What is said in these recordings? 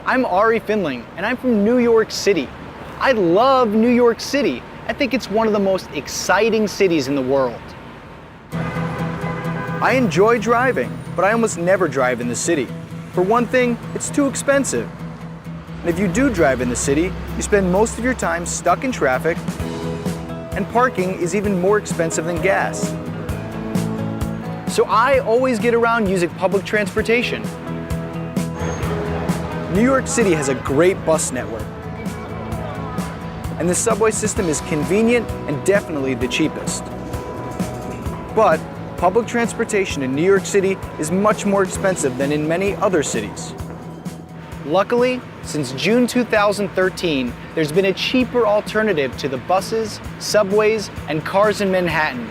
I'm Ari Finling, and I'm from New York City. I love New York City. I think it's one of the most exciting cities in the world. I enjoy driving, but I almost never drive in the city. For one thing, it's too expensive. And if you do drive in the city, you spend most of your time stuck in traffic, and parking is even more expensive than gas. So I always get around using public transportation. New York City has a great bus network, and the subway system is convenient and definitely the cheapest. But public transportation in New York City is much more expensive than in many other cities. Luckily, since June 2013, there's been a cheaper alternative to the buses, subways, and cars in Manhattan,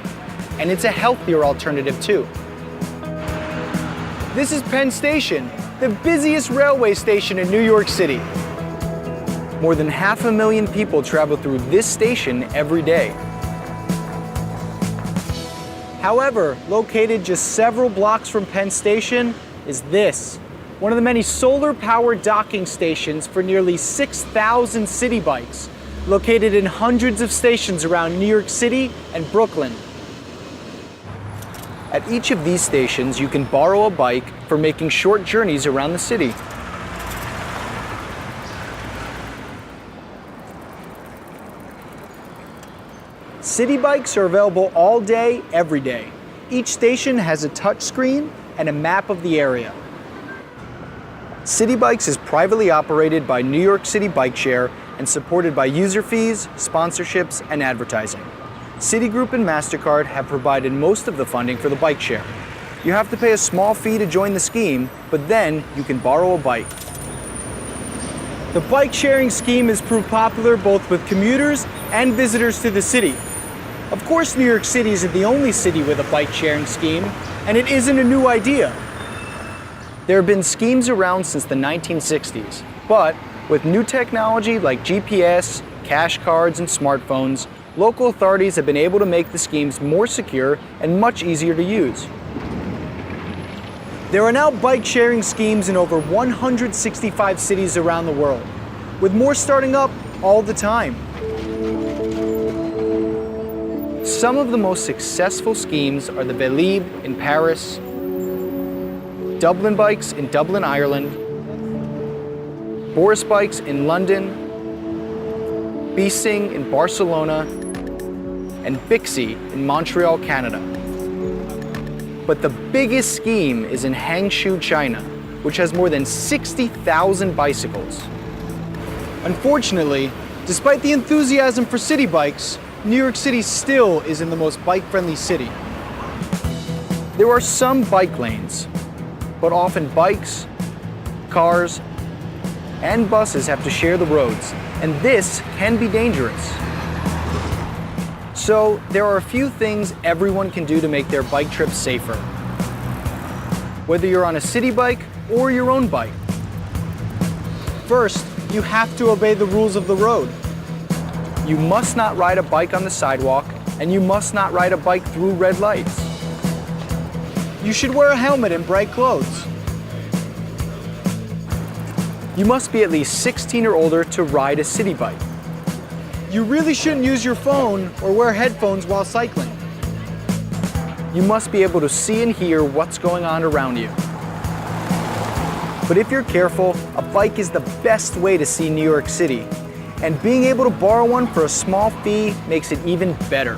and it's a healthier alternative too. This is Penn Station, the busiest railway station in New York City. More than 500,000 people travel through this station every day. However, located just several blocks from Penn Station is this, one of the many solar-powered docking stations for nearly 6,000 city bikes, located in hundreds of stations around New York City and Brooklyn. At each of these stations, you can borrow a bike for making short journeys around the city. City bikes are available all day, every day. Each station has a touch screen and a map of the area. City Bikes is privately operated by New York City Bike Share and supported by user fees, sponsorships, and advertising. Citigroup and MasterCard have provided most of the funding for the bike share. You have to pay a small fee to join the scheme, but then you can borrow a bike. The bike sharing scheme has proved popular both with commuters and visitors to the city. Of course, New York City isn't the only city with a bike sharing scheme, and it isn't a new idea. There have been schemes around since the 1960s, but with new technology like GPS, cash cards, and smartphones, local authorities have been able to make the schemes more secure and much easier to use. There are now bike sharing schemes in over 165 cities around the world, with more starting up all the time. Some of the most successful schemes are the Velib in Paris, Dublin Bikes in Dublin, Ireland, Boris Bikes in London, Bising in Barcelona, and Bixi in Montreal, Canada. But the biggest scheme is in Hangzhou, China, which has more than 60,000 bicycles. Unfortunately, despite the enthusiasm for city bikes, New York City still isn't the most bike-friendly city. There are some bike lanes, but often bikes, cars, and buses have to share the roads, and this can be dangerous. So there are a few things everyone can do to make their bike trips safer, whether you're on a city bike or your own bike. First, you have to obey the rules of the road. You must not ride a bike on the sidewalk, and you must not ride a bike through red lights. You should wear a helmet and bright clothes. You must be at least 16 or older to ride a city bike. You really shouldn't use your phone or wear headphones while cycling. You must be able to see and hear what's going on around you. But if you're careful, a bike is the best way to see New York City, and being able to borrow one for a small fee makes it even better.